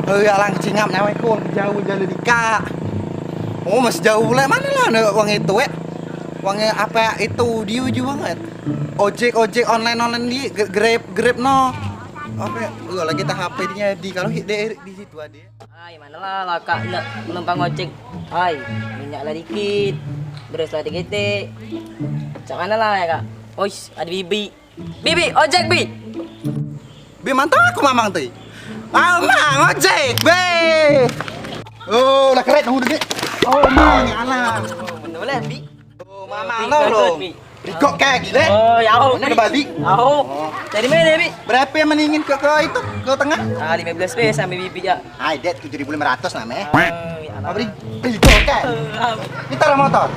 Alang cingap nyawa kon jauh jalan di kak. Oh masih jauh lah mana lah uang itu ya. Uangnya apa itu dia juga banget. Ojek online di Grab no. Apa ya? Lagi kita HP-nya di kalau di situ ada. Ay, mana lah kak nak menumpang ojek. Ay, minyak lah dikit. Beras lah dikit. Macam mana lah ya kak? Ois, ada bibi. Bibi, ojek bi. Bi mantap aku mamang tuh. Mamang ojek, be. Oh, lah keren udah deh. Oh, mang alah. Bener boleh bi. Oh, mamang lo. Rikok kayak gila. Oh, ya aku. Ini kembali. Aku. Dari mana bi? Berapa yang meningin ke itu ke tengah? Ah, 15 be sampai bibi ya. Hai, det 7.500 namanya. Ya Apa beri? Rikok kayak. Ini taruh motor.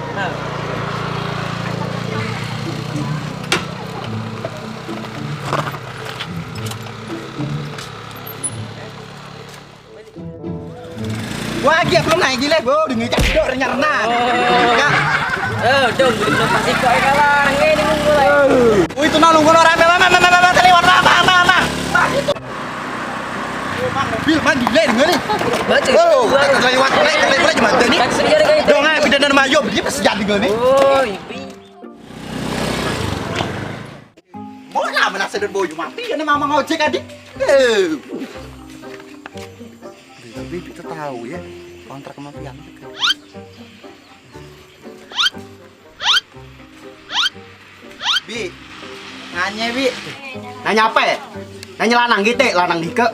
Wah, dia belum naik gila, bro. Dengar cakdok renyarna. Dong, belum pasti kok kalah. Ini mulai. Oh, itu nalung kono rame, mama, terliwat, mama. Itu. Oh, mang mobil, mang gila dengar nih. Baca. Oh, terliwat, cuma tadi. Kan sejarah kayak itu. Dong, beda dan mayo, dia pasti jadi gini. Oh, ibi. Bola mana sedot boyo mati, ini mama ngojek adik. Tapi kita tahu ya kontrak kematian. Bi, nanya bi, nanya apa ya? Nanya lanang gitu, lanang dike.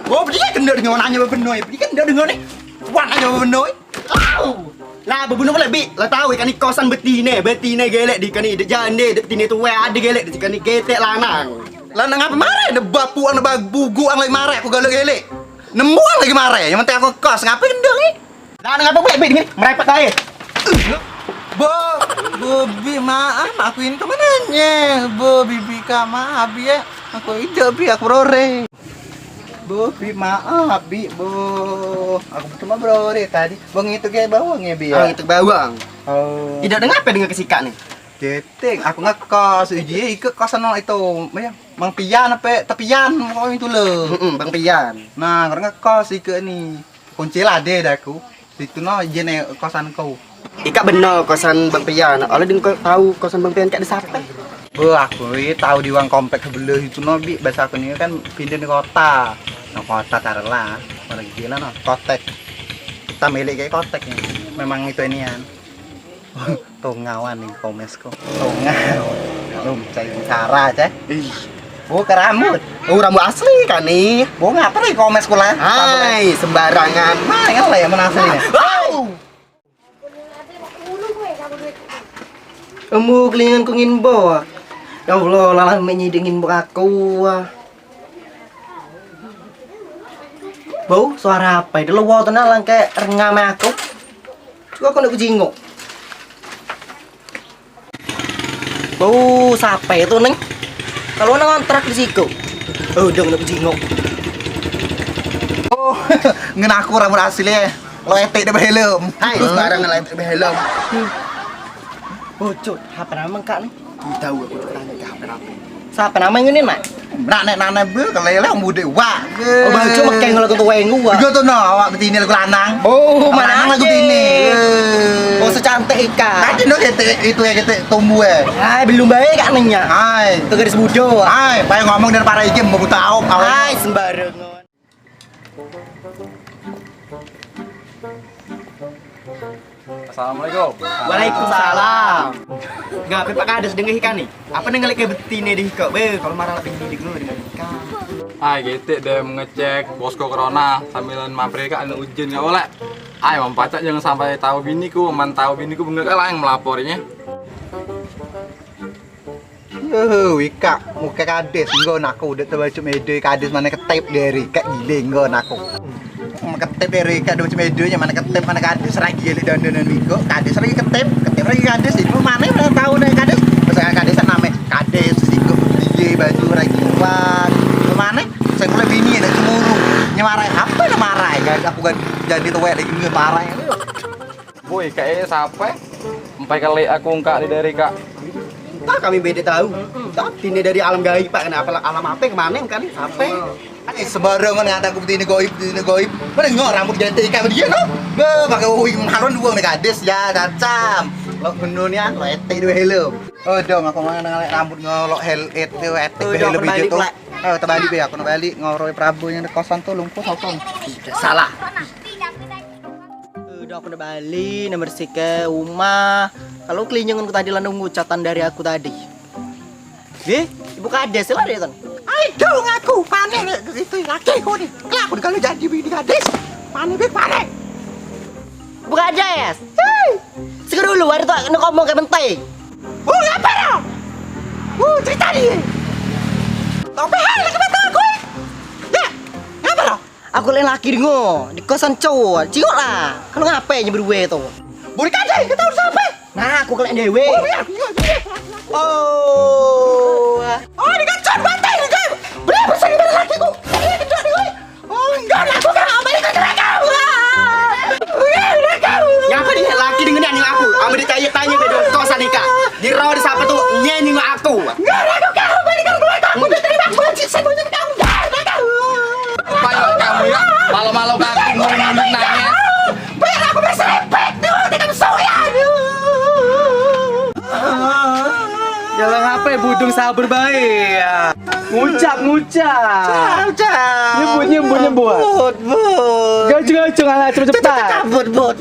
Oh, dia kan dengan nanya bebenoi, dia kan dengan nih. Wan nanya bebenoi. Lah bebunuh boleh bi, lah tahu kan ini kosan betine gelek di kan ini jalan deh, betine tuh ada gelek di kan ini getek lanang. Lanang apa marah? Ada bapu ang bugu ang lagi marah, aku gelek. Nemu lagi marah, yang penting aku kos, ngapain dong nih? Nah, ngapa gue ini merepet aja. Bobi maaf, aku ini temenannya. Bibi kak maaf ya, aku hidup bi, aku rore. Bobi maaf bi, aku cuma rore tadi. Bang itu kayak bawang ya bi ya? Itu bawang. Oh. Tidak dengar apa dengan kesikak nih? Jeting, aku ngekos, iya ikut kosan itu, Mang Pian apa tepian, pokoknya itu loh. Bang Pian. Nah, karena ngekos ikut nih, kunci lah deh aku. Itu no izin kosan kau. Ika bener kosan Bang Pian. Oleh ding tahu kosan Bang Pian kayak di sampai. Aku tahu di uang komplek sebelah itu no bi, bahasa aku ini kan pindah di kota. Nah, kota taruhlah, mana gila no, kotek. Kita milik kayak kotek nih. Memang itu inian. Tongawan nih komesku. Tongawan. Belum cari cara aja. Ke rambut. Oh, rambut asli kan nih. Ngapa nih komesku lah? Hai, sembarangan. Main lah ya mana aslinya. Kamu kelingan kungin bawa. Ya Allah, lalang menyidingin aku. Bau, suara apa? Itu lo tenang lang kayak rengame aku. Juga aku nak kejingok. Bau, siapa itu neng? Kalau nang kontrak di situ. Oh, udah nak kejingok. Oh, ngenaku rambut aslinya. Lo etek deh helm. Hai, sembarangan lah itu helm. Bocot, apa nama kak nih? Tahu aku tanya ke apa? Siapa nama ini mak? Nana be kelele muda wah. Oh, baju makai ngelaku tuh wengu wah. Juga tuh no, awak betini lagu lanang. Oh, mana lagu ini? Oh, secantik Ika. Tadi no itu ya kita tumbuh ya. Hai, belum baik kak nenya. Hai, Itu gadis budo. hai, pengen ngomong dari para ijem mau tahu. Hai, sembarangan. Assalamualaikum. Waalaikumsalam. Enggak, Pak Kades dengar ikan nih. Apa dengar kayak betine di Ika? Be, kalau marah lebih di dulu dengan ikan. Gitu deh mengecek posko corona sambilan mapreka anu ujian ya oleh. Mampacak jangan sampai tahu biniku, tahu biniku bener lah yang melaporinya. Wika, muka kades, enggak naku udah terbaca media kades mana ketep dari kak gile enggak naku. Ketep dari kak udah medianya mana ketep mana kades lagi gile dan Wiko, kades lagi ketep lagi kades itu mana tahu nih kades, misalnya kades nama kades Wiko gile baju lagi buat mana? Saya mulai bini ada cemuru nyemarai apa yang marah kan aku kan jadi tuwek lagi nggak marah. Boy, kayaknya sampai sampai kali aku ngkak di dari kak. kami beda tahu. Tapi ini dari alam gaib Pak, kenapa alam apa kemana kan? Sampai Sembarangan ngata aku betini goib. Mana ngor rambut jadi ikan dia no. Be pakai uing maron dua nih kades ya kacam. Lo benurnya lo ete dua helm. Oh dong aku mau ngalek rambut ngolok ete helm biji tuh. Oh terbalik be aku balik ngoroi Prabu yang di kosan tuh lumpuh sokong. salah. Udah aku udah balik, nomor bersih ke rumah. Kalau kelinyangan tadi lah nunggu catatan dari aku tadi. Ibu kades lah dia kan. Aduh ngaku panen itu laki aku nih. Aku kalau jadi bini kades. Panen be panen. Ibu kades. Sekarang dulu ada tuh ngomong kayak penting. Apa dong? Cerita dia. Tapi hal lagi betul aku. Ya, apa dong? Aku lain laki di kosan cowok. Cikok lah. Kalau ngapain berdua itu? Boleh kaja kita harus sampai. Nah, aku kalian dewe. Oh, dikacau bantai nih kan? Berapa sih dari lakiku? Ini kedua nih gue. Oh, enggak aku kan ambil ke mereka. Ngapa nih laki dengan nyanyi aku? Ame ditanya-tanya bedo kosan nikah. Di rawa di siapa tuh nyanyi aku. Enggak aku kan balikan gue kamu diterima kunci semuanya kamu. Apa ya kamu ya? Malu-malu kaki ngomong nangis. Biar aku bisa repet tuh dengan soya. Jalan apa ya budung sabar baik ya. Ngucap. Nyebut. Gajeng-gajeng ala cepet-cepetan. But.